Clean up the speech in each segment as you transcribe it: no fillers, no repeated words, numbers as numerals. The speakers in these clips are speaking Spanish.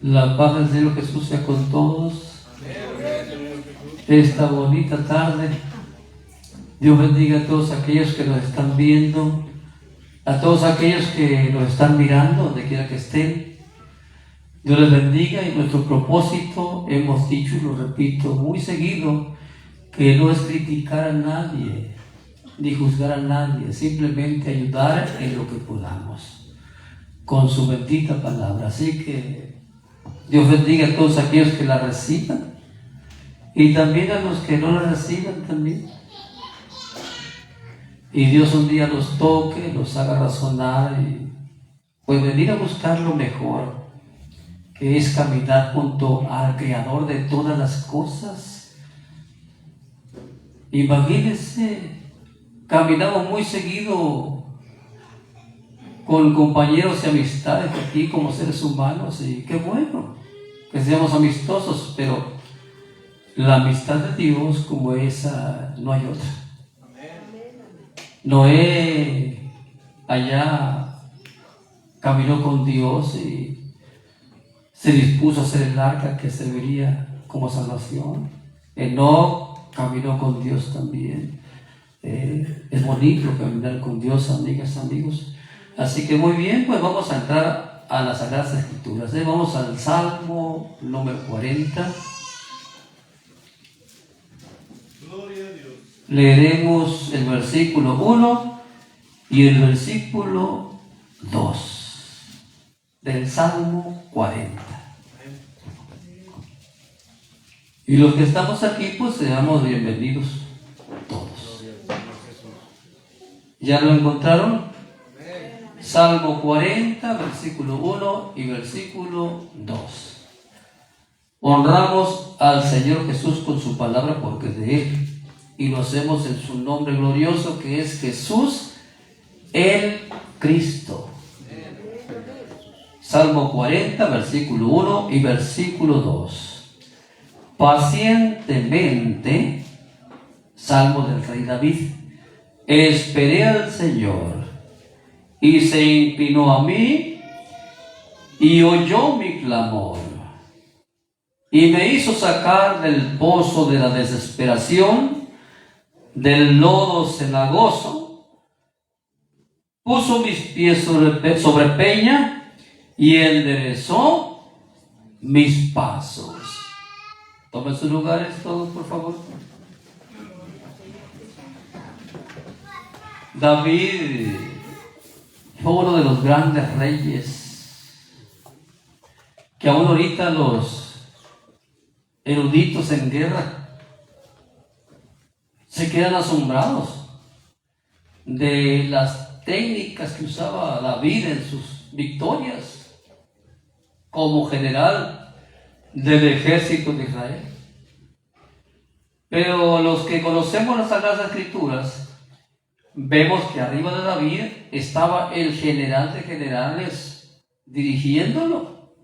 La paz del Señor Jesús sea con todos. Esta bonita tarde, Dios bendiga a todos aquellos que nos están viendo, a todos aquellos que nos están mirando, donde quiera que estén. Dios les bendiga, y nuestro propósito, hemos dicho y lo repito muy seguido, que no es criticar a nadie, ni juzgar a nadie, simplemente ayudar en lo que podamos, con su bendita palabra. Así que Dios bendiga a todos aquellos que la reciban, y también a los que no la reciban también. Y Dios un día los toque, los haga razonar y pues venir a buscar lo mejor, que es caminar junto al Creador de todas las cosas. Imagínense, caminamos muy seguido con compañeros y amistades aquí como seres humanos, y qué bueno que seamos amistosos, pero la amistad de Dios como esa no hay otra. Noé allá caminó con Dios y se dispuso a hacer el arca que serviría como salvación. Enoc caminó con Dios también. Es bonito caminar con Dios, amigas, amigos. Así que muy bien, pues vamos a entrar a las Sagradas Escrituras. Vamos al Salmo número 40. Gloria a Dios. Leeremos el versículo 1 y el versículo 2 del Salmo 40. Y los que estamos aquí, pues seamos bienvenidos todos. ¿Ya lo encontraron? Salmo 40, versículo 1 y versículo 2. Honramos al Señor Jesús con su palabra, porque es de Él, y lo hacemos en su nombre glorioso, que es Jesús el Cristo. Salmo 40, versículo 1 y versículo 2. Pacientemente, Salmo del rey David, esperé al Señor, y se inclinó a mí, y oyó mi clamor, y me hizo sacar del pozo de la desesperación, del lodo cenagoso. Puso mis pies sobre peña, y enderezó mis pasos. Tomen sus lugares todos, por favor. David fue uno de los grandes reyes que aún ahorita los eruditos en guerra se quedan asombrados de las técnicas que usaba David en sus victorias como general del ejército de Israel. Pero los que conocemos las Sagradas Escrituras, vemos que arriba de David estaba el general de generales dirigiéndolo,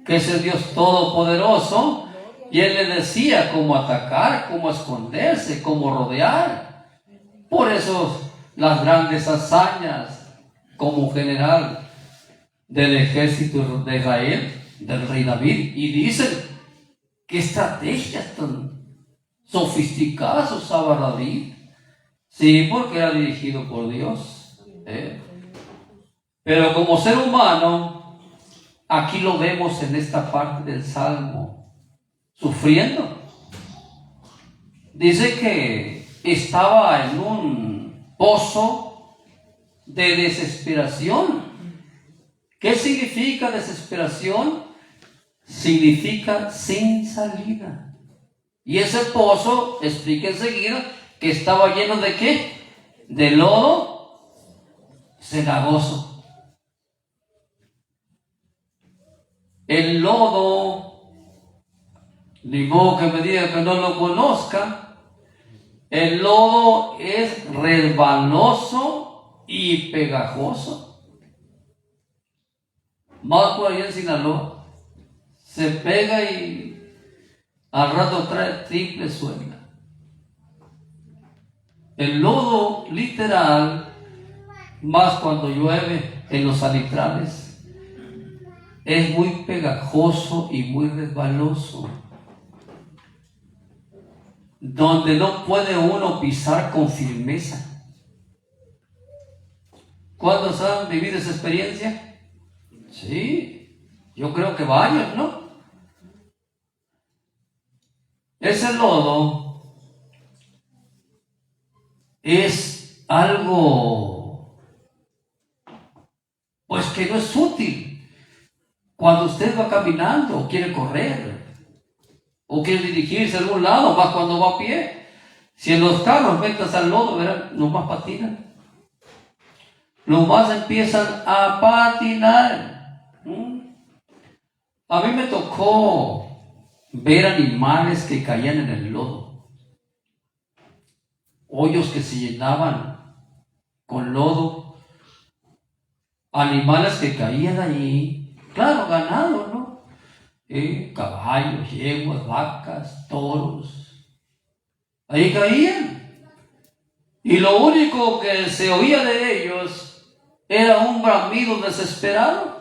que es el Dios Todopoderoso, y él le decía cómo atacar, cómo esconderse, cómo rodear. Por eso las grandes hazañas como general del ejército de Israel, del rey David. Y dicen, qué estrategias tan sofisticadas usaba David. Sí, porque era dirigido por Dios. Pero como ser humano, aquí lo vemos en esta parte del Salmo, sufriendo. Dice que estaba en un pozo de desesperación. ¿Qué significa desesperación? Significa sin salida. Y ese pozo, explica enseguida, que estaba lleno de ¿qué? De lodo cenagoso. El lodo, ni modo que me diga que no lo conozca, el lodo es resbaloso y pegajoso. Más por allá en Sinaloa, se pega y al rato trae triple suegra. El lodo literal, más cuando llueve en los salitrales, es muy pegajoso y muy resbaloso, donde no puede uno pisar con firmeza. ¿Cuántos han vivido esa experiencia? Sí, yo creo que varios, ¿no? Ese lodo es algo, pues, que no es útil cuando usted va caminando o quiere correr o quiere dirigirse a algún lado, más cuando va a pie. Si en los carros metas al lodo, verán, nomás patinan. Nomás empiezan a patinar. A mí me tocó ver animales que caían en el lodo, hoyos que se llenaban con lodo, animales que caían allí, claro, ganado, ¿no? Caballos, yeguas, vacas, toros, ahí caían, y lo único que se oía de ellos era un bramido desesperado,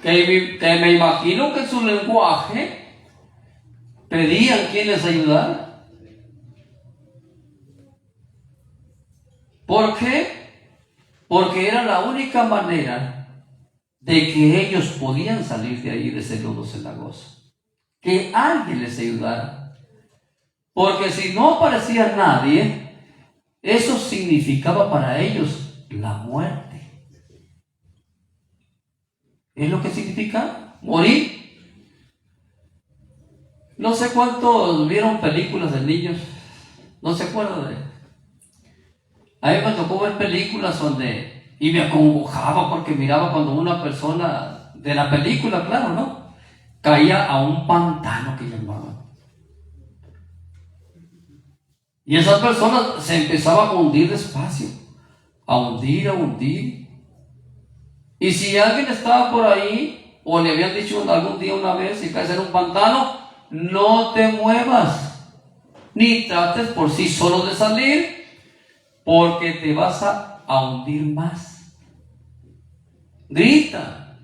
que me imagino que en su lenguaje pedían quien les ayudara. ¿Por qué? Porque era la única manera de que ellos podían salir de ahí, de ese lodo cenagoso, que alguien les ayudara. Porque si no aparecía nadie, eso significaba para ellos la muerte. ¿Es lo que significa? Morir. No sé cuántos vieron películas de niños, no se acuerdan de. A mí me tocó ver películas y me acongojaba porque miraba cuando una persona de la película, claro, ¿no?, caía a un pantano que llamaban. Y esa persona se empezaba a hundir despacio, a hundir, a hundir. Y si alguien estaba por ahí, o le habían dicho algún día una vez, si caes en un pantano, no te muevas, ni trates por sí solo de salir, porque te vas a hundir más. Grita,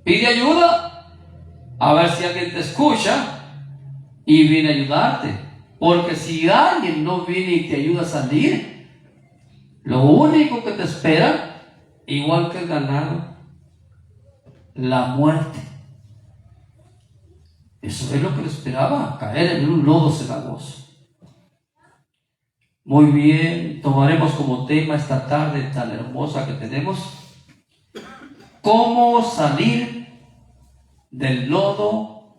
pide ayuda, a ver si alguien te escucha y viene a ayudarte. Porque si alguien no viene y te ayuda a salir, lo único que te espera, igual que el ganado, la muerte. Eso es lo que le esperaba, caer en un lodo cenagoso. Muy bien, tomaremos como tema esta tarde tan hermosa que tenemos: ¿cómo salir del lodo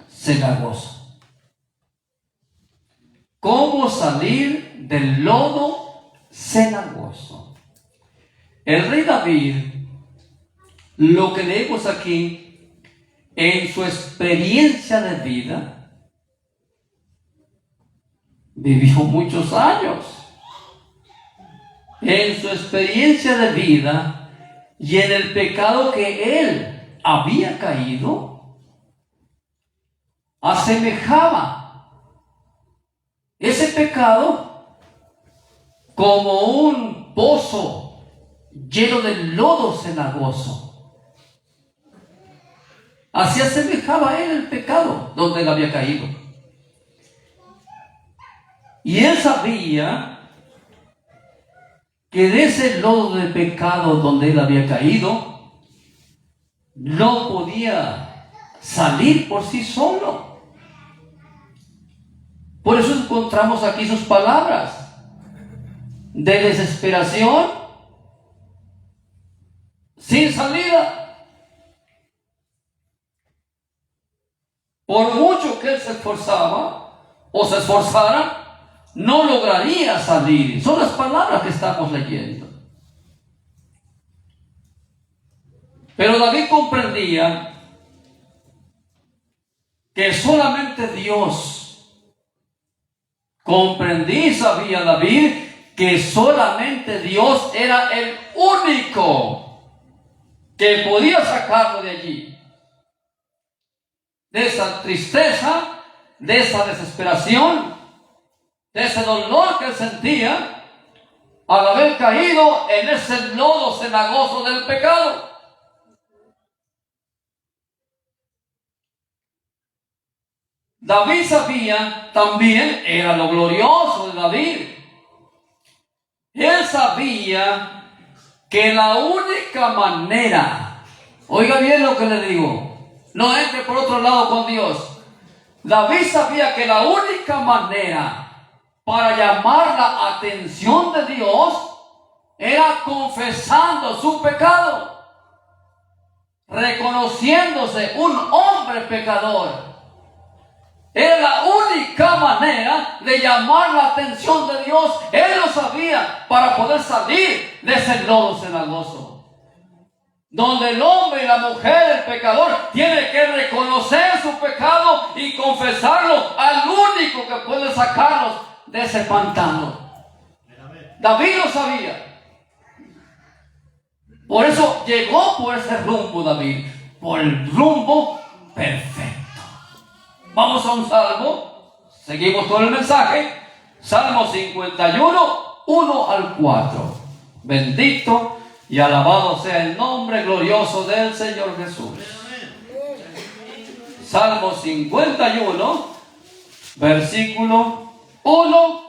cenagoso? ¿Cómo salir del lodo cenagoso? El rey David, lo que leemos aquí, en su experiencia de vida, vivió muchos años. En su experiencia de vida y en el pecado que él había caído, asemejaba ese pecado como un pozo lleno de lodo cenagoso. Así asemejaba él el pecado donde él había caído. Y él sabía que de ese lodo de pecado donde él había caído, no podía salir por sí solo. Por eso encontramos aquí sus palabras de desesperación, sin salida. Por mucho que él se esforzaba o se esforzara, no lograría salir. Son las palabras que estamos leyendo. Pero David comprendía que solamente Dios, sabía David que solamente Dios era el único que podía sacarlo de allí, de esa tristeza, de esa desesperación, de ese dolor que él sentía al haber caído en ese lodo cenagoso del pecado. David sabía también, era lo glorioso de David. Él sabía que la única manera, oiga bien lo que le digo, no entre por otro lado con Dios. David sabía que la única manera para llamar la atención de Dios era confesando su pecado, reconociéndose un hombre pecador. Era la única manera de llamar la atención de Dios. Él lo sabía para poder salir de ese lodo cenagoso, donde el hombre y la mujer, el pecador, tiene que reconocer su pecado y confesarlo al único que puede sacarlos de ese pantano. David lo sabía. Por eso llegó por ese rumbo David, por el rumbo perfecto. Vamos a un salmo, seguimos con el mensaje. Salmo 51, 1 al 4. Bendito y alabado sea el nombre glorioso del Señor Jesús. Salmo 51, versículo 1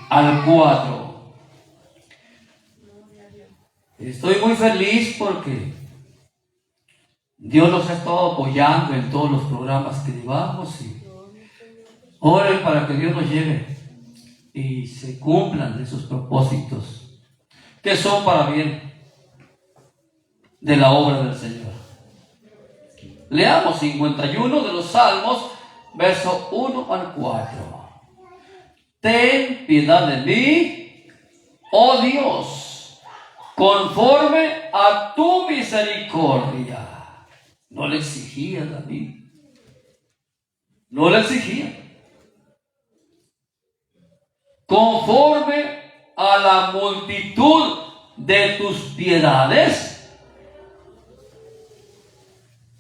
al 4. Estoy muy feliz porque Dios nos ha estado apoyando en todos los programas que llevamos, y oren para que Dios nos lleve y se cumplan esos propósitos que son para bien de la obra del Señor. Leamos 51 de los Salmos, verso 1 al 4. Ten piedad de mí, oh Dios, conforme a tu misericordia. No le exigía David. No le exigía. Conforme a la multitud de tus piedades.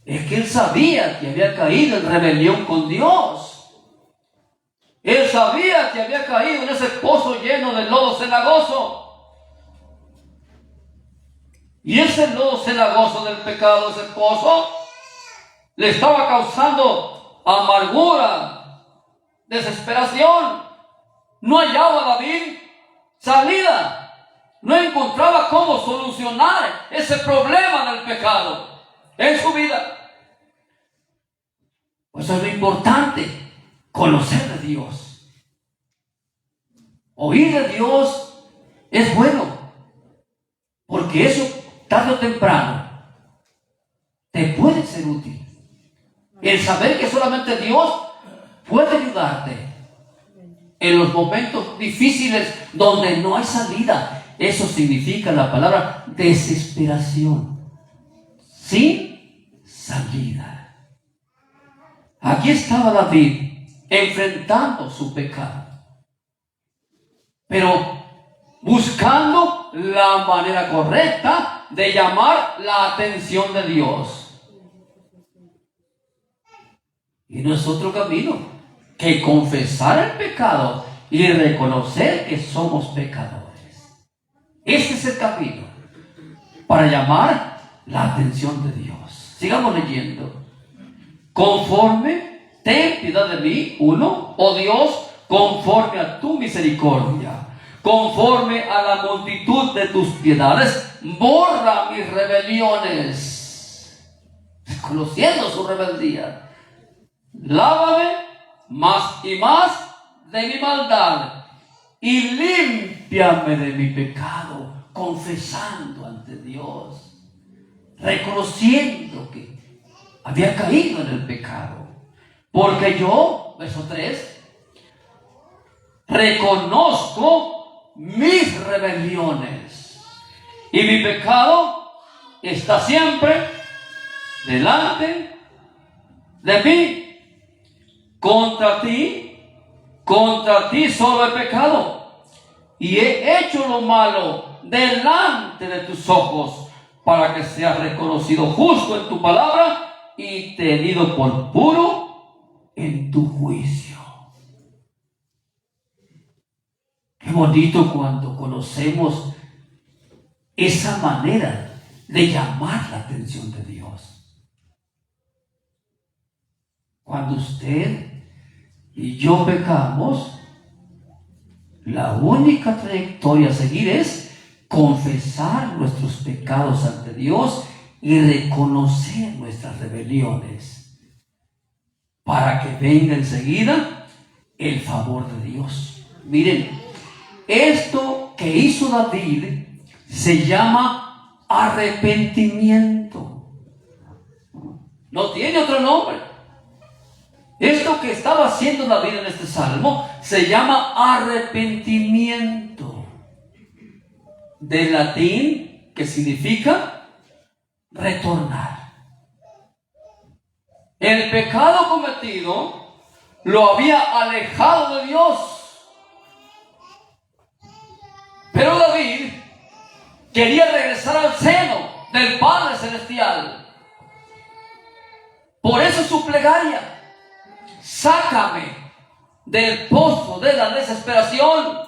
Es que él sabía que había caído en rebelión con Dios. Él sabía que había caído en ese pozo lleno de lodo cenagoso. Y ese lodo cenagoso del pecado, ese pozo, le estaba causando amargura, desesperación. No hallaba David salida. No encontraba cómo solucionar ese problema del pecado en su vida. Pues es lo importante, conocer de Dios. Oír de Dios es bueno, porque eso tarde o temprano te puede ser útil. El saber que solamente Dios puede ayudarte en los momentos difíciles donde no hay salida. Eso significa la palabra desesperación, sin salida. Aquí estaba David enfrentando su pecado, pero buscando la manera correcta de llamar la atención de Dios. Y no es otro camino que confesar el pecado y reconocer que somos pecadores. Este es el camino para llamar la atención de Dios. Sigamos leyendo. Conforme, ten piedad de mí, uno, oh Dios, conforme a tu misericordia, conforme a la multitud de tus piedades, borra mis rebeliones, conociendo su rebeldía. Lávame más y más de mi maldad y límpiame de mi pecado, confesando ante Dios, reconociendo que había caído en el pecado. Porque yo, verso 3, reconozco mis rebeliones y mi pecado está siempre delante de mí. Contra ti solo he pecado y he hecho lo malo delante de tus ojos, para que seas reconocido justo en tu palabra y tenido por puro en tu juicio. Qué bonito cuando conocemos esa manera de llamar la atención de Dios. Cuando usted y yo pecamos, la única trayectoria a seguir es confesar nuestros pecados ante Dios y reconocer nuestras rebeliones, para que venga enseguida el favor de Dios. Miren, esto que hizo David se llama arrepentimiento. No tiene otro nombre. Esto que estaba haciendo David en este salmo se llama arrepentimiento, del latín que significa retornar. El pecado cometido lo había alejado de Dios, pero David quería regresar al seno del Padre Celestial. Por eso su plegaria: sácame del pozo de la desesperación,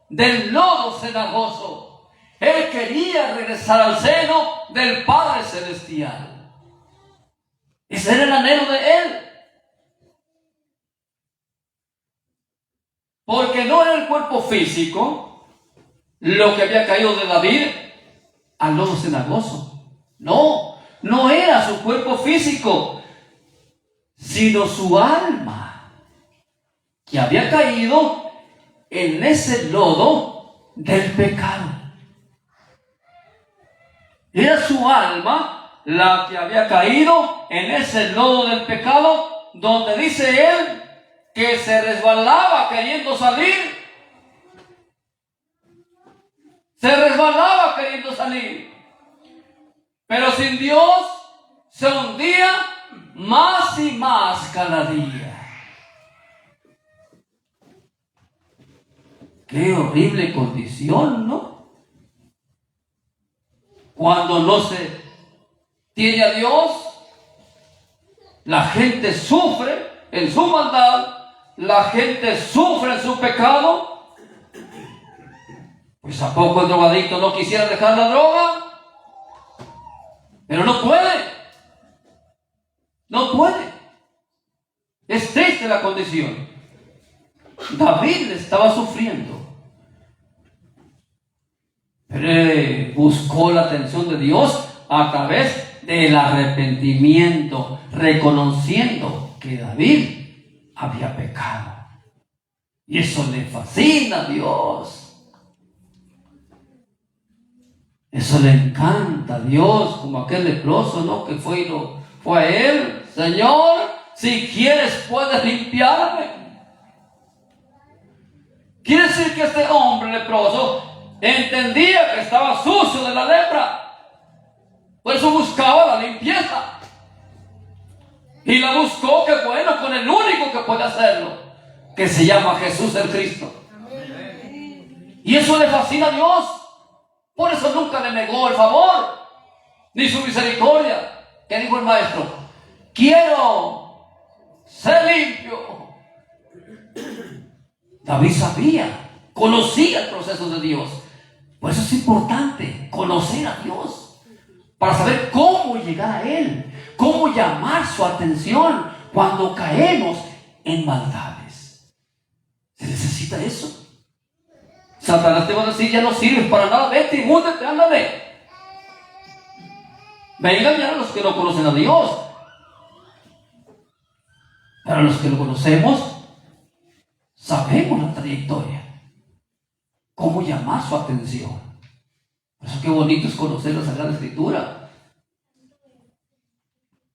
del lodo cenagoso. Él quería regresar al seno del Padre Celestial. Ese era el anhelo de él. Porque no era el cuerpo físico lo que había caído de David al lodo cenagoso. No, no era su cuerpo físico, sino su alma, que había caído en ese lodo del pecado. Era su alma la que había caído en ese lodo del pecado, donde dice él que se resbalaba queriendo salir. Se resbalaba queriendo salir. Pero sin Dios se hundía más y más cada día. Qué horrible condición, ¿no? Cuando no se tiene a Dios, la gente sufre en su maldad, la gente sufre en su pecado. Pues ¿a poco el drogadicto no quisiera dejar la droga? Pero no puede. No puede. Es triste la condición. David estaba sufriendo, pero él buscó la atención de Dios a través del arrepentimiento, reconociendo que David había pecado. Y eso le fascina a Dios. Eso le encanta a Dios, como aquel leproso, ¿no? Que fue a él: Señor, si quieres puedes limpiarme. Quiere decir que este hombre leproso entendía que estaba sucio de la lepra. Por eso buscaba la limpieza. Y la buscó, que bueno, con el único que puede hacerlo, que se llama Jesús el Cristo. Y eso le fascina a Dios. Por eso nunca le negó el favor, ni su misericordia. ¿Qué dijo el maestro? Quiero ser limpio. David sabía, conocía el proceso de Dios. Por eso es importante conocer a Dios, para saber cómo llegar a Él, cómo llamar su atención cuando caemos en maldades. Se necesita eso. Satanás te va a decir: ya no sirves para nada, vete y múdate, ándale. Vengan ya los que no conocen a Dios. Pero los que lo conocemos, sabemos la trayectoria, cómo llamar su atención. Por eso qué bonito es conocer la Sagrada Escritura,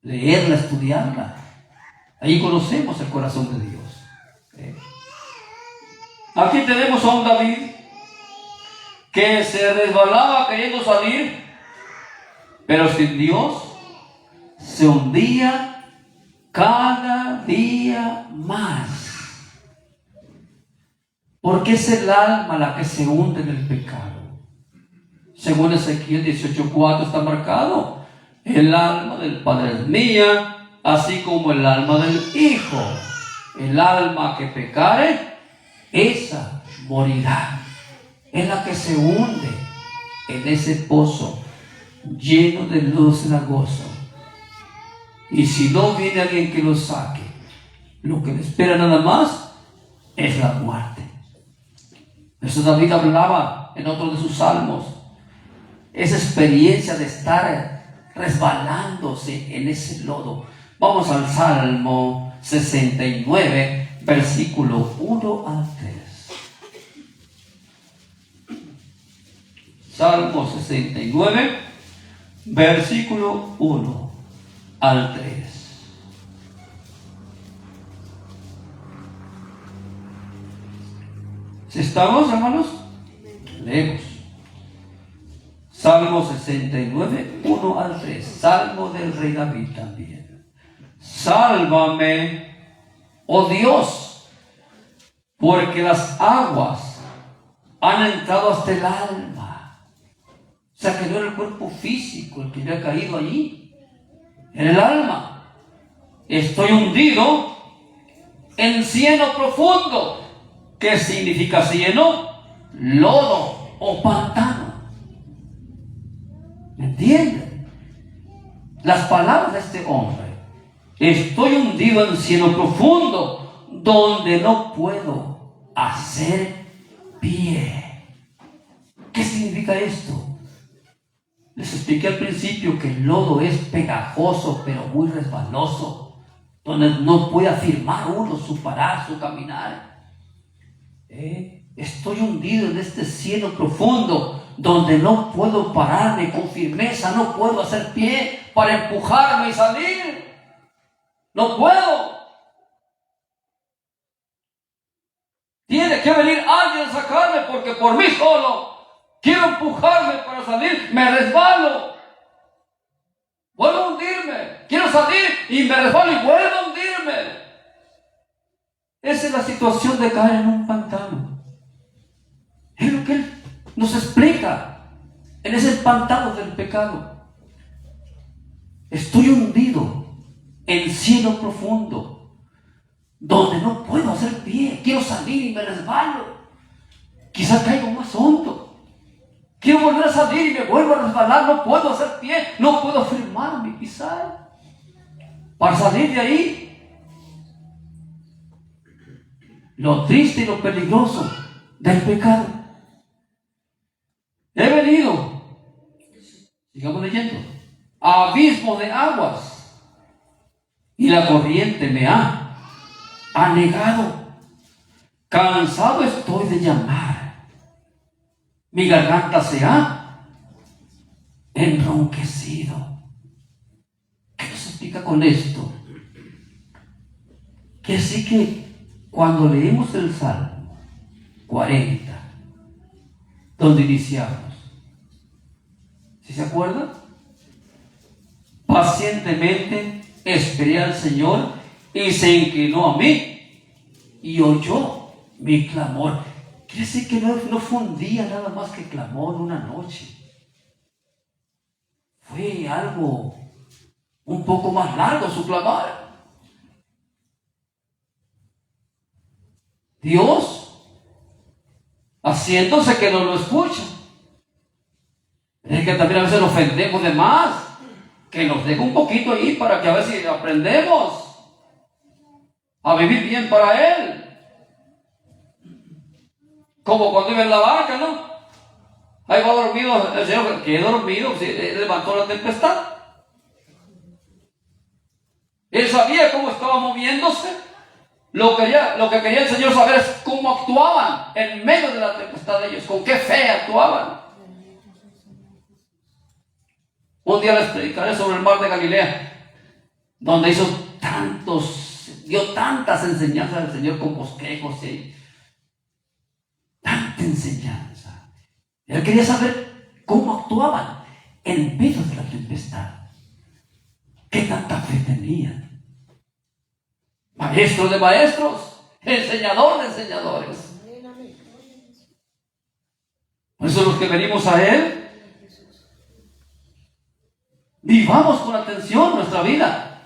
leerla, estudiarla. Ahí conocemos el corazón de Dios. Aquí tenemos a un David que se resbalaba queriendo salir, pero sin Dios se hundía cada día más. Porque es el alma la que se hunde en el pecado. Según Ezequiel 18:4 está marcado: el alma del Padre es mía, así como el alma del Hijo. El alma que pecare, esa morirá. Es la que se hunde en ese pozo lleno de lodo cenagoso. Y si no viene alguien que lo saque, lo que le espera nada más es la muerte. Eso David hablaba en otro de sus salmos. Esa experiencia de estar resbalándose en ese lodo. Vamos al Salmo 69, versículo 1 al 3. Salmo 69, versículo 1 al 3. ¿Si estamos, hermanos? Leemos. Salmo 69, 1 al 3. Salmo del rey David también. Sálvame, oh Dios, porque las aguas han entrado hasta el alma. O sea, que no era el cuerpo físico el que había caído allí, en el alma. Estoy hundido en cieno profundo. ¿Qué significa cieno? Lodo o pantano. ¿Me entienden? Las palabras de este hombre. Estoy hundido en cieno profundo, donde no puedo hacer pie. ¿Qué significa esto? Les expliqué al principio que el lodo es pegajoso, pero muy resbaloso, donde no puede afirmar uno su parar, su caminar. Estoy hundido en este cieno profundo, donde no puedo pararme con firmeza, no puedo hacer pie para empujarme y salir. No puedo. Tiene que venir alguien a sacarme, porque por mí solo quiero empujarme para salir, me resbalo, vuelvo a hundirme, quiero salir y me resbalo y vuelvo a hundirme. Esa es la situación de caer en un pantano. Es lo que él nos explica en ese pantano del pecado. Estoy hundido en cielo profundo, donde no puedo hacer pie. Quiero salir y me resbalo. Quizá caigo más hondo. Quiero volver a salir y me vuelvo a resbalar. No puedo hacer pie, no puedo firmarme quizá para salir de ahí. Lo triste y lo peligroso del pecado. He venido, sigamos leyendo, a abismo de aguas, y la corriente me ha anegado. Cansado estoy de llamar, mi garganta se ha enronquecido. ¿Qué nos explica con esto? Que sí que cuando leemos el Salmo 40, donde iniciamos, ¿sí se acuerdan? Pacientemente esperé al Señor y se inclinó a mí y oyó mi clamor. Quiere decir que no fue un día nada más que clamó en una noche. Fue algo un poco más largo su clamor. Dios haciéndose que no lo escucha. Es que también a veces nos ofendemos de más. Que nos deje un poquito ahí para que a ver si aprendemos a vivir bien para Él. Como cuando iba en la barca, ¿no? Ahí va dormido el Señor, que dormido, levantó la tempestad. Él sabía cómo estaba moviéndose. Lo que quería el Señor saber es cómo actuaban en medio de la tempestad de ellos, con qué fe actuaban. Un día les predicaré sobre el mar de Galilea, donde dio tantas enseñanzas del Señor con bosquejos y tanta enseñanza. Él quería saber cómo actuaban en medio de la tempestad. ¿Qué tanta fe tenían? Maestro de maestros, enseñador de enseñadores. Por eso los que venimos a Él, vivamos con atención nuestra vida.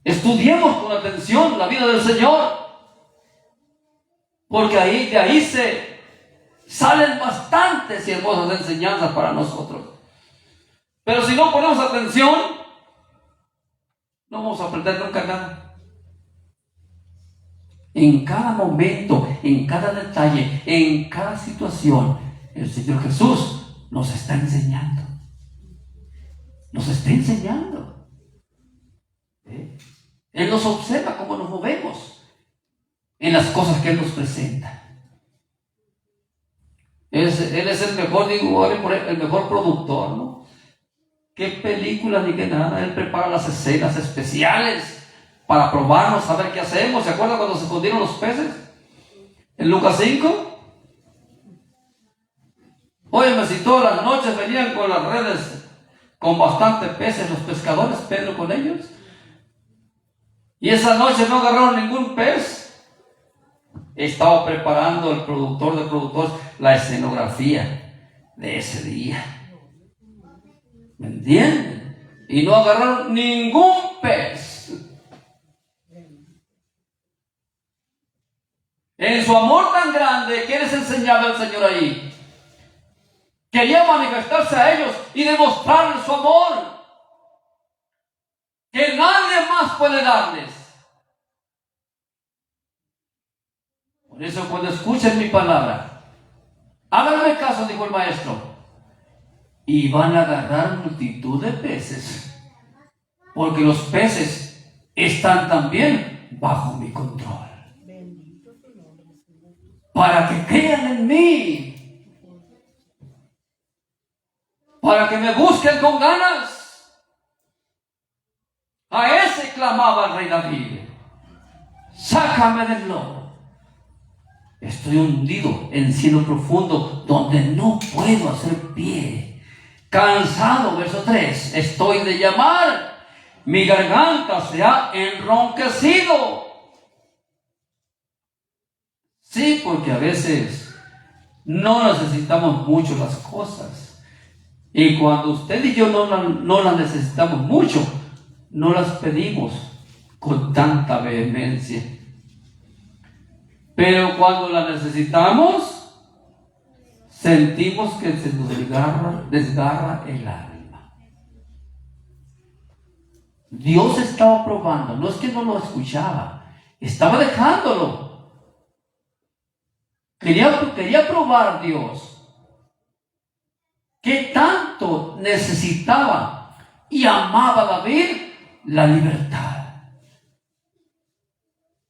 Estudiemos con atención la vida del Señor. Porque de ahí se salen bastantes y hermosas enseñanzas para nosotros. Pero si no ponemos atención, no vamos a aprender nunca nada. En cada momento, en cada detalle, en cada situación, el Señor Jesús nos está enseñando. Nos está enseñando. Él nos observa cómo nos movemos en las cosas que Él nos presenta. Él es el mejor, digo, el mejor productor, ¿no? ¿Qué películas ni qué nada? Él prepara las escenas especiales para probarnos, a ver qué hacemos. ¿Se acuerdan cuando se escondieron los peces? En Lucas 5. Óyeme, si todas las noches venían con las redes con bastante peces los pescadores, Pedro con ellos, y esa noche no agarraron ningún pez, estaba preparando el productor de productores la escenografía de ese día. ¿Me entienden? Y no agarraron ningún pez. En su amor tan grande, ¿qué les enseñaba el Señor ahí? Quería manifestarse a ellos y demostrarles su amor, que nadie más puede darles. Por eso, cuando escuchen mi palabra, háganme caso, dijo el maestro, y van a agarrar multitud de peces, porque los peces están también bajo mi control. Para que crean en mí, para que me busquen con ganas. A ese clamaba el rey David: sácame del lodo. Estoy hundido en cielo profundo, donde no puedo hacer pie. Cansado, verso 3, estoy de llamar, mi garganta se ha enronquecido. Sí, porque a veces no necesitamos mucho las cosas. Y cuando usted y yo no las necesitamos mucho, no las pedimos con tanta vehemencia. Pero cuando las necesitamos, sentimos que se nos desgarra el alma. Dios estaba probando, no es que no lo escuchaba, estaba dejándolo. Quería probar Dios qué tanto necesitaba y amaba David la libertad.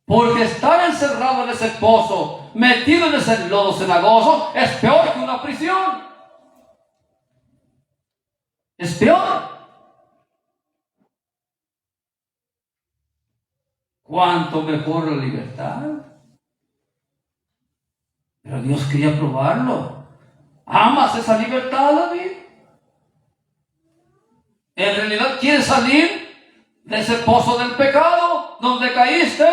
Porque estar encerrado en ese pozo, metido en ese lodo cenagoso, es peor que una prisión. Es peor. ¿Cuánto mejor la libertad? Pero Dios quería probarlo. ¿Amas esa libertad, David? ¿En realidad quieres salir de ese pozo del pecado donde caíste?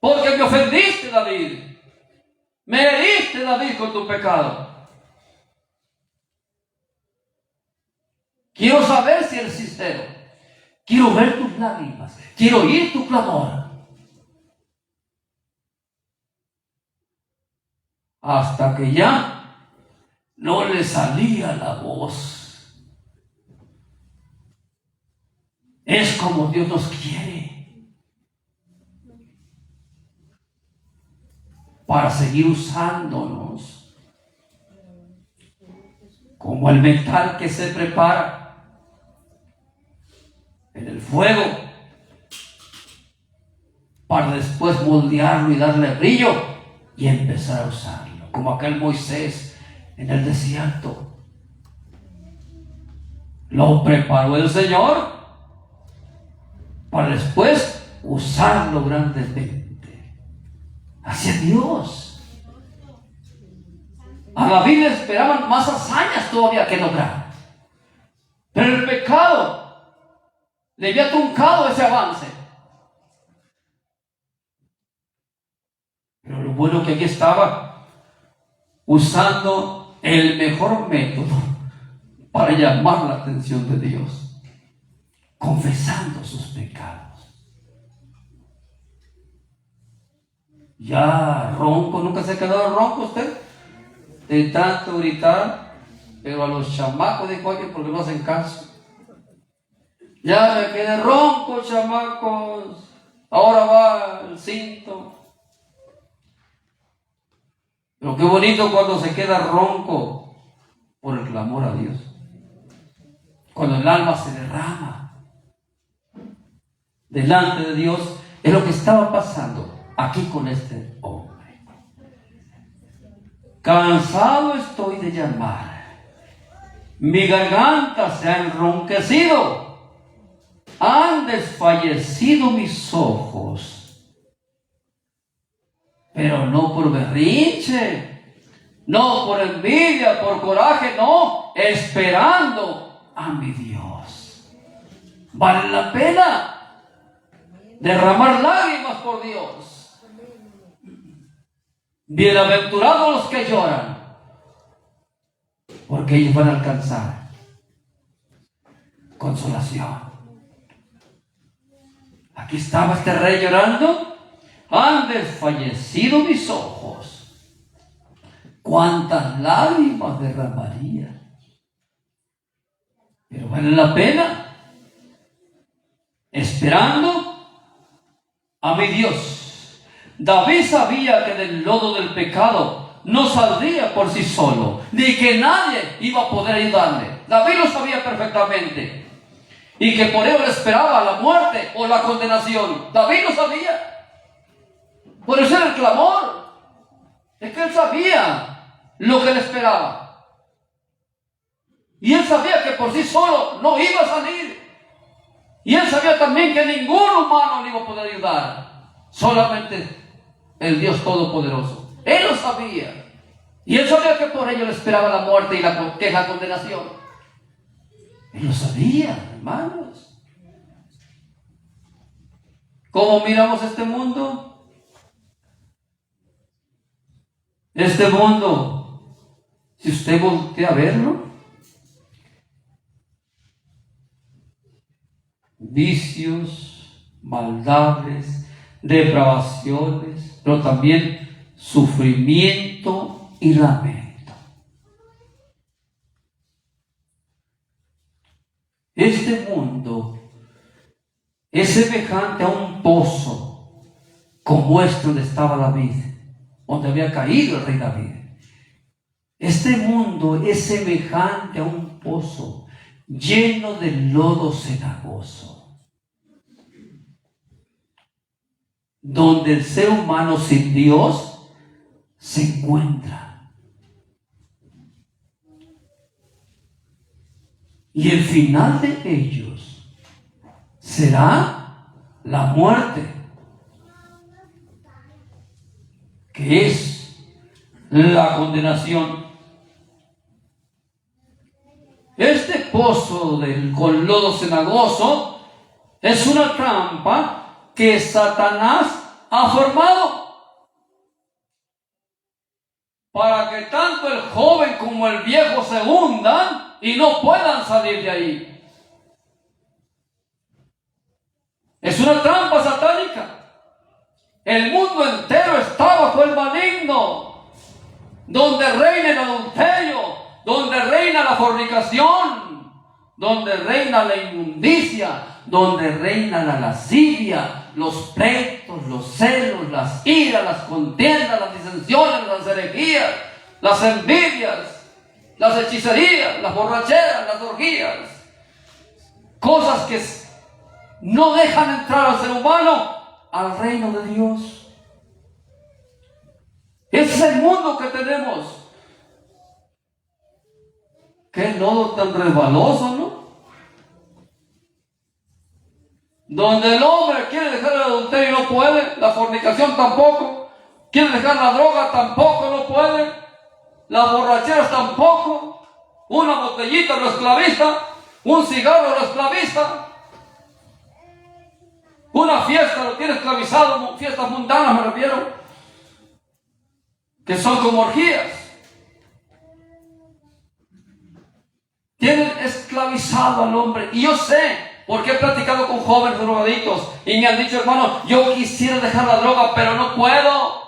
Porque me ofendiste, David. Me heriste, David, con tu pecado. Quiero saber si eres sincero. Quiero ver tus lágrimas. Quiero oír tu clamor. Hasta que ya no le salía la voz. Es como Dios nos quiere, para seguir usándonos como el metal que se prepara en el fuego para después moldearlo y darle brillo y empezar a usarlo, como aquel Moisés en el desierto. Lo preparó el Señor para después usarlo grandemente. Así es Dios. A David le esperaban más hazañas todavía que lograr, pero el pecado le había truncado ese avance. Pero lo bueno que aquí estaba usando el mejor método para llamar la atención de Dios, confesando sus pecados. Ya ronco, ¿nunca se ha quedado ronco usted? De tanto gritar, pero a los chamacos dijo alguien porque no hacen caso. Ya me quedé ronco, chamacos. ahora va el cinto. Pero qué bonito cuando se queda ronco por el clamor a Dios. Cuando el alma se derrama delante de Dios, es lo que estaba pasando aquí con este hombre. Cansado estoy de llamar, mi garganta se ha enronquecido, han desfallecido mis ojos, pero no por berrinche, no por envidia, por coraje, no, esperando a mi Dios. Vale la pena derramar lágrimas por Dios. Bienaventurados los que lloran, porque ellos van a alcanzar consolación. Aquí estaba este rey llorando. Han desfallecido mis ojos. ¿Cuántas lágrimas derramaría? Pero vale la pena, esperando a mi Dios. David sabía que del lodo del pecado no saldría por sí solo, ni que nadie iba a poder ayudarle. David lo sabía perfectamente, y que por ello le esperaba la muerte o la condenación. David lo sabía. Por eso era el clamor. Es que él sabía lo que le esperaba. Y él sabía que por sí solo no iba a salir. Y él sabía también que ningún humano le iba a poder ayudar. Solamente el Dios Todopoderoso. Él lo sabía. Y él sabía que por ello le esperaba la muerte y que es la condenación. Él lo sabía, hermanos. ¿Cómo miramos este mundo? Este mundo, si usted voltea a verlo, vicios, maldades, depravaciones, pero también sufrimiento y lamento. Este mundo es semejante a un pozo como este donde estaba David, donde había caído el rey David. Este mundo es semejante a un pozo lleno de lodo cenagoso, donde el ser humano sin Dios se encuentra. Y el final de ellos será la muerte, que es la condenación. Este pozo con lodo cenagoso es una trampa que Satanás ha formado para que tanto el joven como el viejo se hundan y no puedan salir de ahí. Es una trampa satánica. El mundo entero está bajo el maligno, donde reina el adulterio, donde reina la fornicación, donde reina la inmundicia, donde reina la lascivia, los pleitos, los celos, las iras, las contiendas, las disensiones, las herejías, las envidias, las hechicerías, las borracheras, las orgías. Cosas que no dejan entrar al ser humano al reino de Dios. Ese es el mundo que tenemos. Qué lodo tan resbaloso, ¿no? Donde el hombre quiere dejar el adulterio y no puede, la fornicación tampoco, quiere dejar la droga tampoco, no puede, las borracheras tampoco, una botellita lo esclaviza, un cigarro lo esclaviza, una fiesta lo tiene esclavizado, fiestas mundanas me refiero, que son como orgías. Tienen esclavizado al hombre. Y yo sé, porque he platicado con jóvenes drogadictos y me han dicho, hermano, yo quisiera dejar la droga, pero no puedo.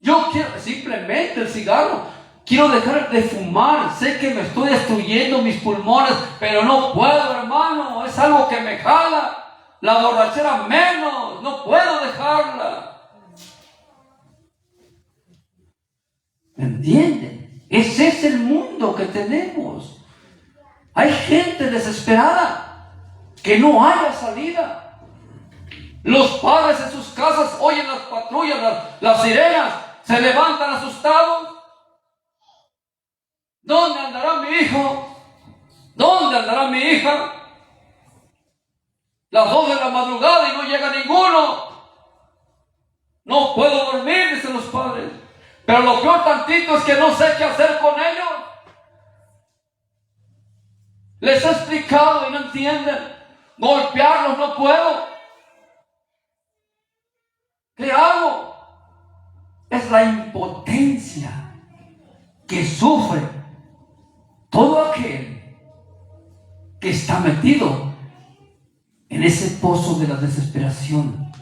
Yo quiero simplemente el cigarro. Quiero dejar de fumar. Sé que me estoy destruyendo mis pulmones, pero no puedo, hermano. Es algo que me jala. La borrachera menos. No puedo dejarla. ¿Me entienden? Ese es el mundo que tenemos. Hay gente desesperada que no haya salida. Los padres en sus casas oyen las patrullas, las sirenas, se levantan asustados. ¿Dónde andará mi hijo? ¿Dónde andará mi hija? Las 2 de la madrugada y no llega ninguno. No puedo dormir, dicen los padres. Pero lo peor tantito es que no sé qué hacer con ellos. Les he explicado y no entienden. Golpearlos no puedo. ¿Qué hago? Es la impotencia que sufre todo aquel que está metido en ese pozo de la desesperación,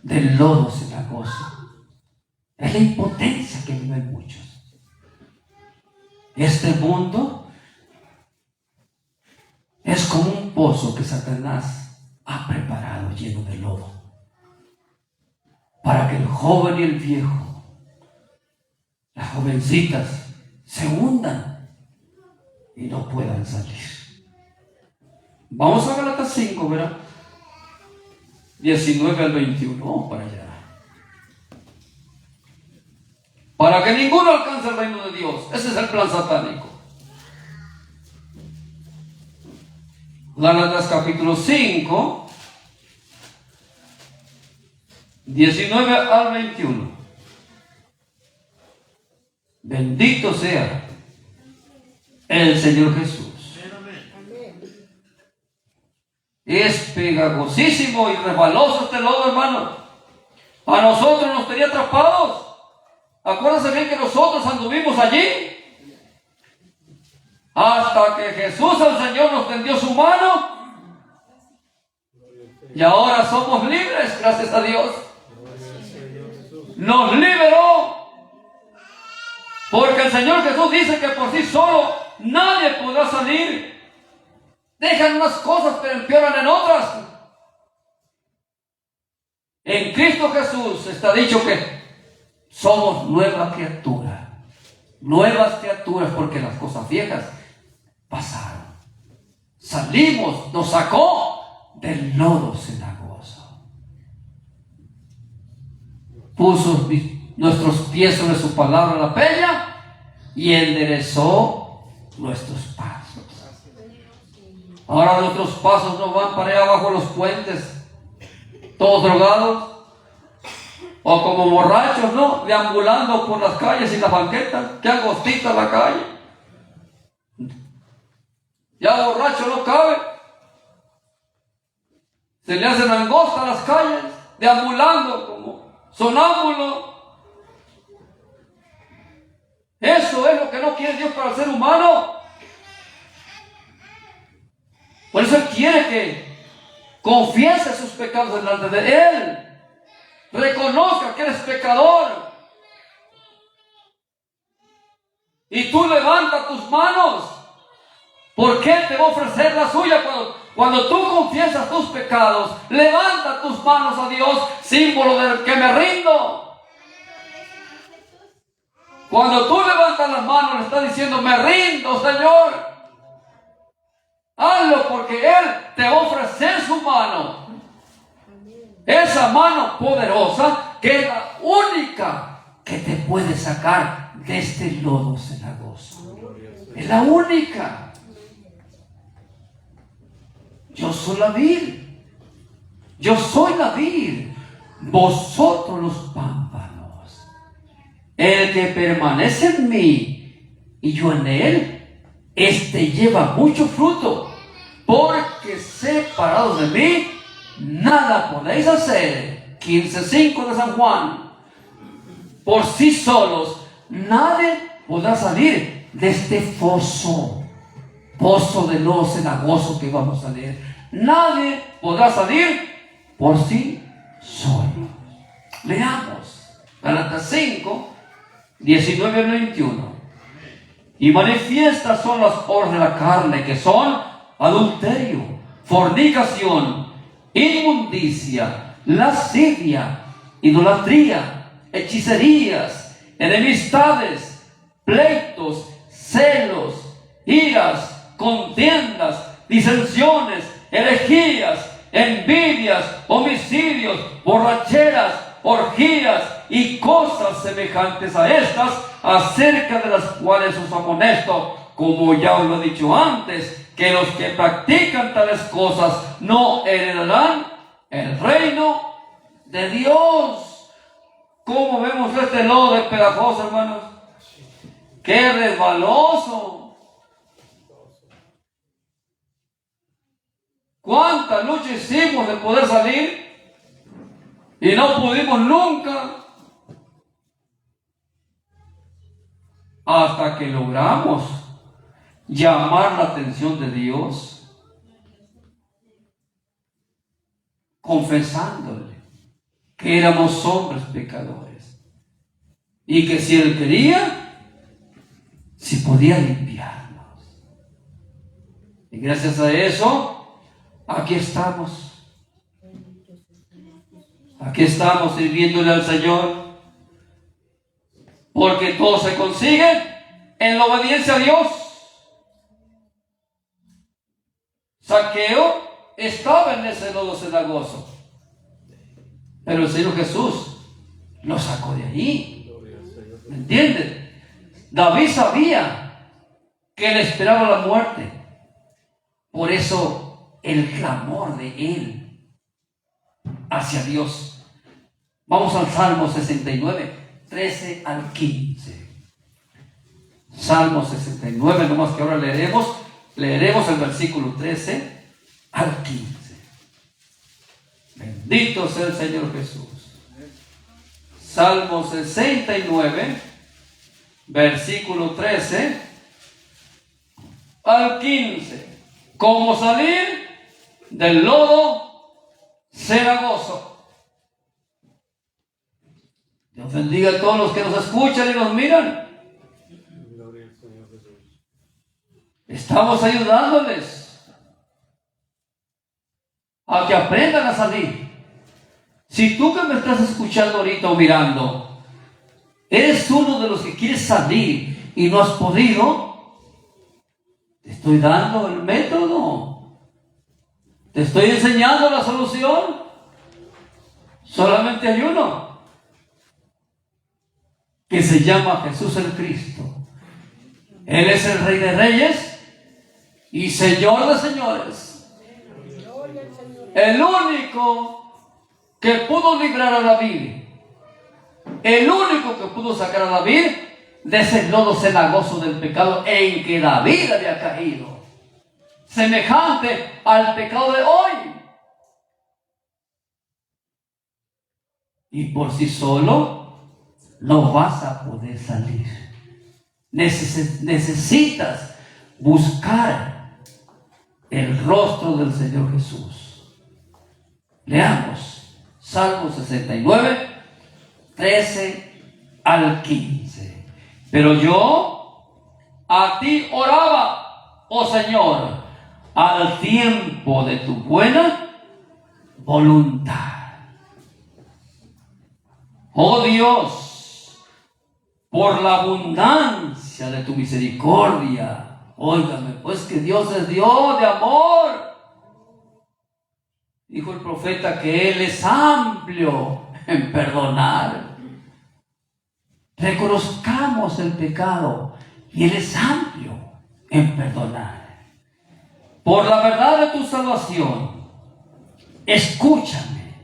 del lodo cenagoso. Es la impotencia que viven muchos. Este mundo es como un pozo que Satanás ha preparado lleno de lodo, para que el joven y el viejo, las jovencitas, se hundan y no puedan salir. Vamos a Gálatas 5, ¿verdad? 19 al 21. Vamos para allá. Para que ninguno alcance el reino de Dios. Ese es el plan satánico. Gálatas capítulo 5, 19 al 21. Bendito sea el Señor Jesús. Es pegajosísimo y resbaloso este lodo, hermano. A nosotros nos tenía atrapados. Acuérdense bien que nosotros anduvimos allí hasta que Jesús el Señor nos tendió su mano y ahora somos libres, gracias a Dios. Nos liberó, porque el Señor Jesús dice que por sí solo nadie podrá salir. Dejan unas cosas pero empeoran en otras. En Cristo Jesús está dicho que somos nueva criatura. Nuevas criaturas, porque las cosas viejas pasaron. Salimos, nos sacó del lodo cenagoso. Puso nuestros pies sobre su palabra, la peña, y enderezó nuestros pasos. Ahora nuestros pasos no van para allá abajo los puentes, todos drogados, o como borrachos, ¿no? Deambulando por las calles y las banquetas. ¡Qué angostita la calle! Ya borracho no cabe. Se le hacen angostas las calles, deambulando como sonámbulo. Eso es lo que no quiere Dios para el ser humano. Por eso Él quiere que confiese sus pecados delante de Él. Reconozca que eres pecador. Y tú levanta tus manos, porque Él te va a ofrecer la suya. Cuando tú confiesas tus pecados, levanta tus manos a Dios, símbolo de que me rindo. Cuando tú levantas las manos, le estás diciendo: me rindo, Señor. Hazlo, porque Él te va a ofrecer su mano. Esa mano poderosa, que es la única que te puede sacar de este lodo cenagoso. Es la única. Yo soy la vid. Yo soy la vid. Vosotros los pámpanos. El que permanece en mí y yo en él, este lleva mucho fruto. Porque separados de mí, nada podéis hacer. 15:5 de San Juan. Por sí solos nadie podrá salir de este pozo de lodo cenagoso que vamos a leer. Nadie podrá salir por sí solo. Leamos Gálatas 5, 19 al 21. Y manifiestas son las obras de la carne, que son adulterio, fornicación, inmundicia, lascivia, idolatría, hechicerías, enemistades, pleitos, celos, iras, contiendas, disensiones, herejías, envidias, homicidios, borracheras, orgías y cosas semejantes a estas, acerca de las cuales os amonesto, como ya os lo he dicho antes, que los que practican tales cosas no heredarán el reino de Dios. ¿Cómo vemos este lodo de pegajoso, hermanos? ¡Qué resbaloso! ¿Cuánta lucha hicimos de poder salir? Y no pudimos nunca. Hasta que logramos llamar la atención de Dios, confesándole que éramos hombres pecadores y que si Él quería, si podía limpiarnos. Y gracias a eso, aquí estamos. Aquí estamos sirviéndole al Señor, porque todo se consigue en la obediencia a Dios. Zaqueo estaba en ese lodo cenagoso, pero el Señor Jesús lo sacó de allí. ¿Me entienden? David sabía que le esperaba la muerte, por eso el clamor de él hacia Dios. Vamos al Salmo 69, 13 al 15. Salmo 69, nomás que ahora leeremos el versículo 13 al 15. Bendito sea el Señor Jesús. Salmo 69, versículo 13 al 15. ¿Cómo salir del lodo cenagoso? Dios bendiga a todos los que nos escuchan y nos miran. Estamos ayudándoles a que aprendan a salir. Si tú que me estás escuchando ahorita o mirando, eres uno de los que quieres salir y no has podido, te estoy dando el método. Te estoy enseñando la solución. Solamente hay uno, que se llama Jesús el Cristo. Él es el Rey de Reyes y Señor de Señores. El único que pudo librar a David, el único que pudo sacar a David de ese lodo cenagoso del pecado en que David había caído, semejante al pecado de hoy. Y por sí solo no vas a poder salir. Necesitas buscar el rostro del Señor Jesús. Leamos Salmo 69, 13 al 15. Pero yo a ti oraba, oh Señor, al tiempo de tu buena voluntad. Oh Dios, por la abundancia de tu misericordia. Óigame, pues que Dios es Dios de amor. Dijo el profeta que Él es amplio en perdonar. Reconozcamos el pecado y Él es amplio en perdonar. Por la verdad de tu salvación, escúchame.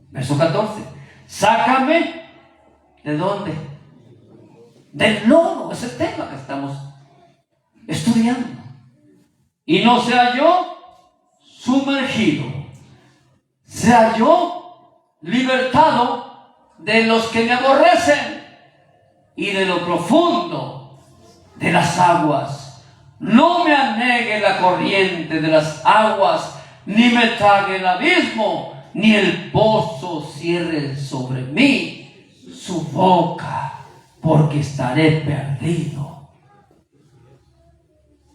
Verso 14. Sácame, ¿de dónde? Del lodo. Es el tema que estamos estudiando. Y no sea yo sumergido, sea yo libertado de los que me aborrecen y de lo profundo de las aguas. No me anegue la corriente de las aguas, ni me trague el abismo, ni el pozo cierre sobre mí su boca, porque estaré perdido.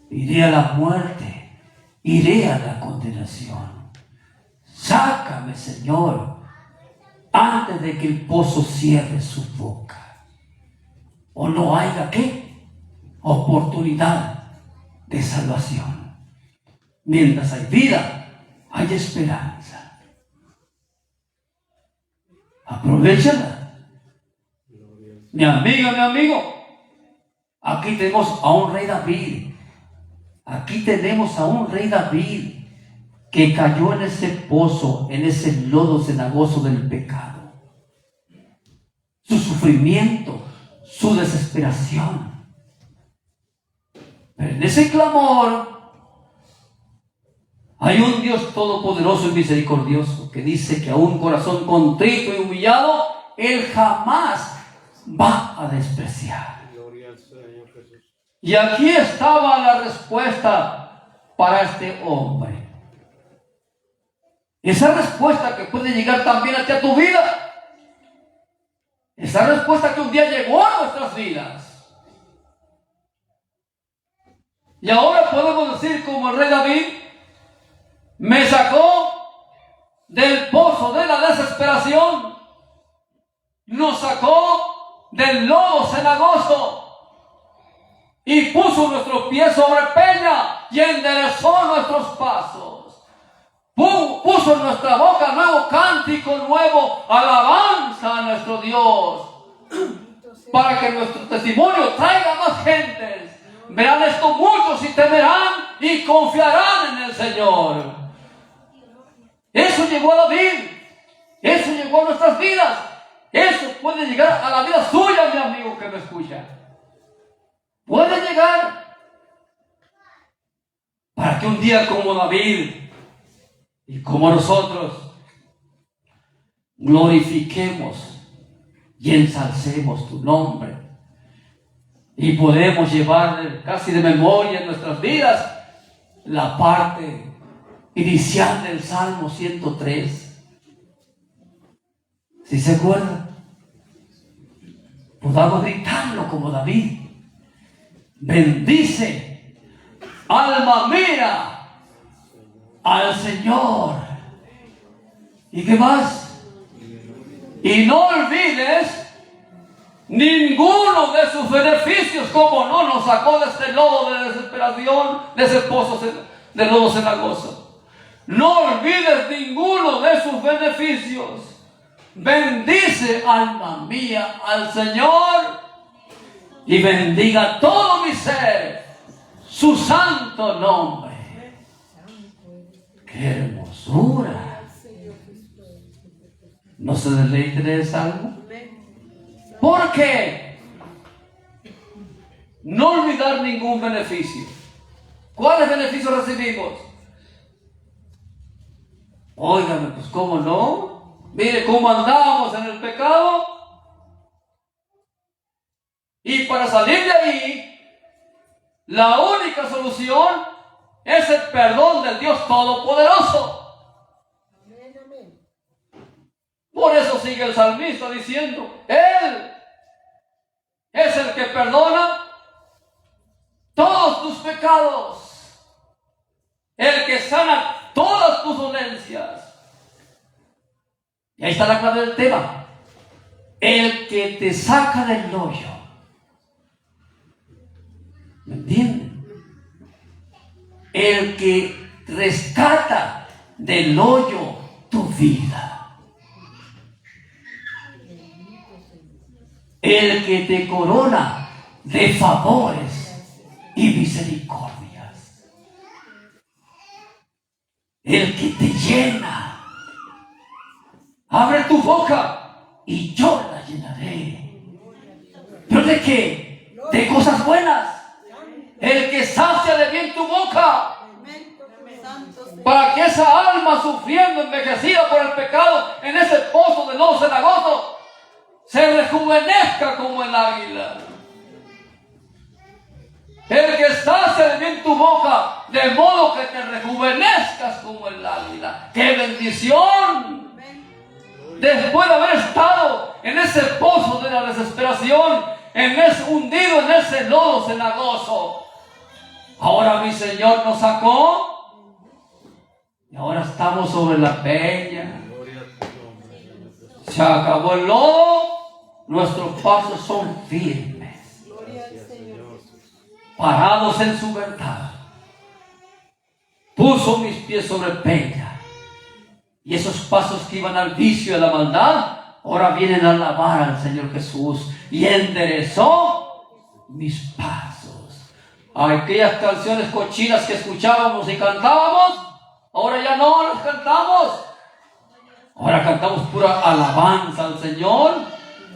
Iré a la muerte, iré a la condenación. Sácame, Señor, antes de que el pozo cierre su boca. O no haya, ¿qué? Oportunidad de salvación. Mientras hay vida, hay esperanza. Aprovechala. Mi amiga, mi amigo, aquí tenemos a un rey David. Aquí tenemos a un rey David que cayó en ese pozo, en ese lodo cenagoso del pecado. Su sufrimiento, su desesperación. Pero en ese clamor hay un Dios todopoderoso y misericordioso que dice que a un corazón contrito y humillado Él jamás va a despreciar. Gloria al Señor Jesús. Y aquí estaba la respuesta para este hombre. Esa respuesta que puede llegar también hacia tu vida. Esa respuesta que un día llegó a nuestras vidas. Y ahora podemos decir como el rey David, me sacó del pozo de la desesperación, nos sacó del lodo cenagoso y puso nuestros pies sobre peña y enderezó nuestros pasos. Puso en nuestra boca nuevo cántico, nuevo alabanza a nuestro Dios, para que nuestro testimonio traiga más gentes. Verán esto muchos y temerán y confiarán en el Señor. Eso llegó a David, eso llegó a nuestras vidas, eso puede llegar a la vida suya, mi amigo que me escucha. Puede llegar para que un día como David y como nosotros glorifiquemos y ensalcemos tu nombre. Y podemos llevar casi de memoria en nuestras vidas la parte inicial del Salmo 103. Si se acuerdan, podamos gritarlo como David. Bendice, alma mía, al Señor. ¿Y qué más? Y no olvides ninguno de sus beneficios, como no nos sacó de este lodo de desesperación, de ese pozo de lodo cenagoso. No olvides ninguno de sus beneficios. Bendice, alma mía, al Señor, y bendiga todo mi ser su santo nombre. ¡Qué hermosura! ¿No se deleite de esa alma? ¿Por qué? No olvidar ningún beneficio. ¿Cuáles beneficios recibimos? Óigame, pues ¿cómo no? Mire cómo andábamos en el pecado. Y para salir de ahí, la única solución es el perdón del Dios Todopoderoso. Por eso sigue el salmista diciendo, Él es el que perdona todos tus pecados, el que sana todas tus dolencias. Y ahí está la clave del tema. El que te saca del hoyo. ¿Me entienden? El que rescata del hoyo tu vida. El que te corona de favores y misericordias. El que te llena. Abre tu boca y yo la llenaré. ¿Pero de qué? De cosas buenas. El que sacia de bien tu boca, para que esa alma sufriendo, envejecida por el pecado, en ese pozo de lodo cenagoso, se rejuvenezca como el águila. El que sacia de bien tu boca, de modo que te rejuvenezcas como el águila. ¡Qué bendición! Después de haber estado en ese pozo de la desesperación, hundido en ese lodo cenagoso, ahora mi Señor nos sacó Y ahora estamos sobre la peña. Gloria a tu nombre, Señor Jesús. Se acabó el lodo. Nuestros pasos son firmes. Gracias, Señor. Parados en su verdad. Puso mis pies sobre peña. Y esos pasos que iban al vicio y a la maldad, ahora vienen a alabar al Señor Jesús. Y enderezó mis pasos. Aquellas canciones cochinas que escuchábamos y cantábamos, ahora ya no las cantamos. Ahora cantamos pura alabanza al Señor,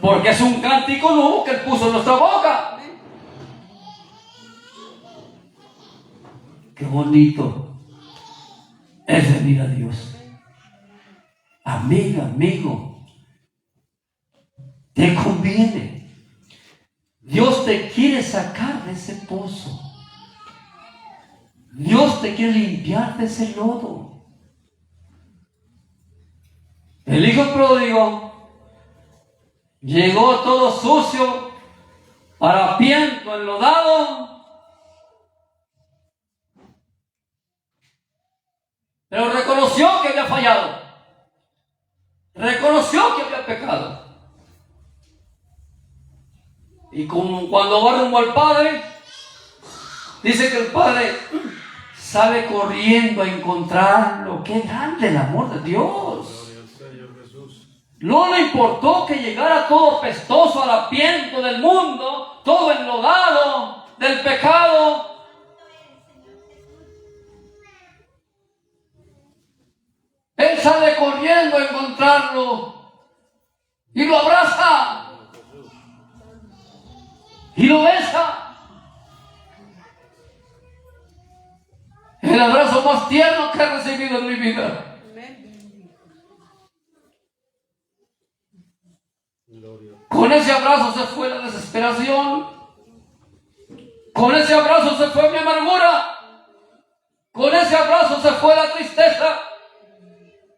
porque es un cántico nuevo que Él puso en nuestra boca. Qué bonito es venir a Dios. Amiga, amigo, te conviene. Dios te quiere sacar de ese pozo. Dios te quiere limpiar de ese lodo. El hijo pródigo llegó todo sucio, harapiento, enlodado, pero reconoció que había fallado, reconoció que había pecado. Y como cuando va rumbo al Padre, dice que el Padre sale corriendo a encontrarlo. ¡Qué grande el amor de Dios! Gloria al Señor Jesús. No le importó que llegara todo pestoso, harapiento del mundo, todo enlodado del pecado. Él sale corriendo a encontrarlo y lo abraza y lo besa. El abrazo más tierno que he recibido en mi vida. Gloria. Con ese abrazo se fue la desesperación. Con ese abrazo se fue mi amargura. Con ese abrazo se fue la tristeza.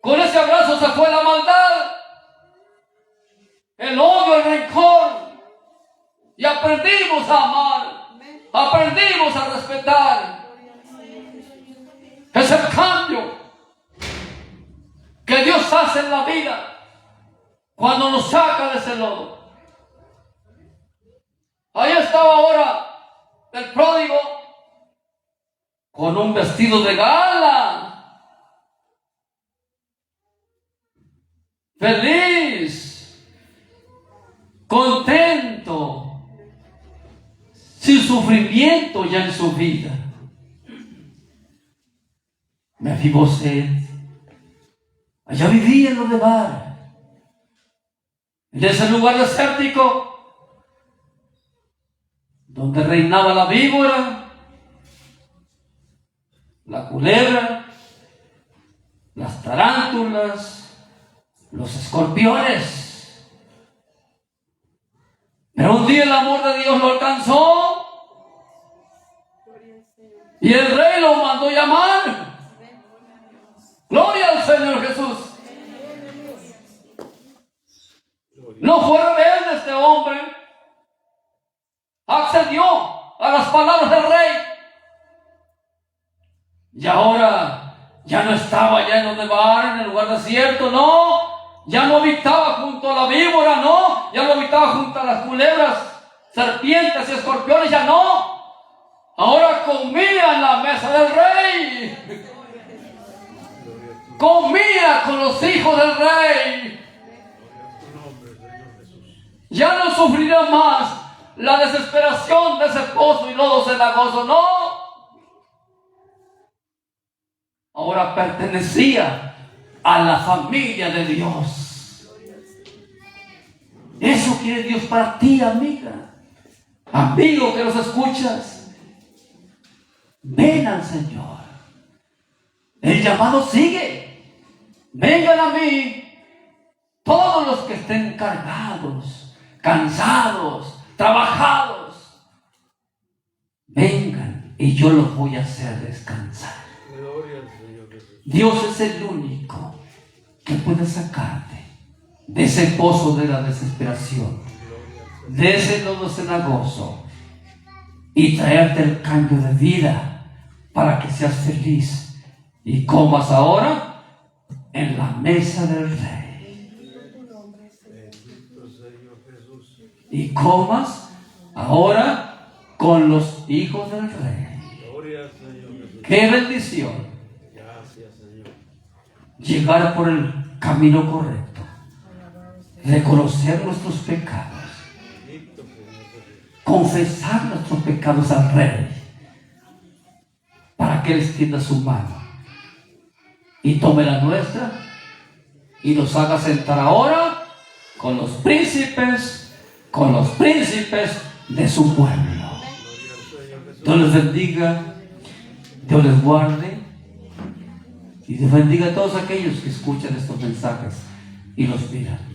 Con ese abrazo se fue la maldad, el odio, el rencor. Y aprendimos a amar. Aprendimos a respetar. Es el cambio que Dios hace en la vida cuando nos saca de ese lodo. Ahí estaba ahora el pródigo con un vestido de gala, feliz, contento, sin sufrimiento ya en su vida. Mefiboset, allá vivía en Lodebar, en ese lugar desértico donde reinaba la víbora, la culebra, las tarántulas, los escorpiones. Pero un día el amor de Dios lo alcanzó y el rey lo mandó llamar. Gloria al Señor Jesús. No fue rebelde este hombre. Accedió a las palabras del rey. Y ahora ya no estaba allá en Lodebar, en el lugar desierto, no. Ya no habitaba junto a la víbora, no. Ya no habitaba junto a las culebras, serpientes y escorpiones, ya no. Ahora comía en la mesa del rey. Comía con los hijos del rey. Ya no sufrirá más la desesperación de ese pozo y lodo cenagoso, no. Ahora pertenecía a la familia de Dios. Eso quiere Dios para ti, amiga, amigo que nos escuchas. Ven al Señor. El llamado sigue. Vengan a mí todos los que estén cargados, cansados, trabajados. Vengan y yo los voy a hacer descansar. Gloria al Señor Jesús. Dios es el único que puede sacarte de ese pozo de la desesperación, de ese lodo cenagoso, y traerte el cambio de vida para que seas feliz y comas ahora en la mesa del Rey. Bendito Señor Jesús. Y comas ahora con los hijos del Rey. Gloria al Señor Jesús. ¡Qué bendición! Gracias, Señor. Llegar por el camino correcto. Reconocer nuestros pecados. Bendito Señor Jesús. Confesar nuestros pecados al Rey. Para que Él extienda su mano. Y tome la nuestra. Y nos haga sentar ahora con los príncipes. Con los príncipes de su pueblo. Gloria al Señor Jesús. Dios les bendiga. Dios les guarde. Y Dios bendiga a todos aquellos que escuchan estos mensajes y los miran.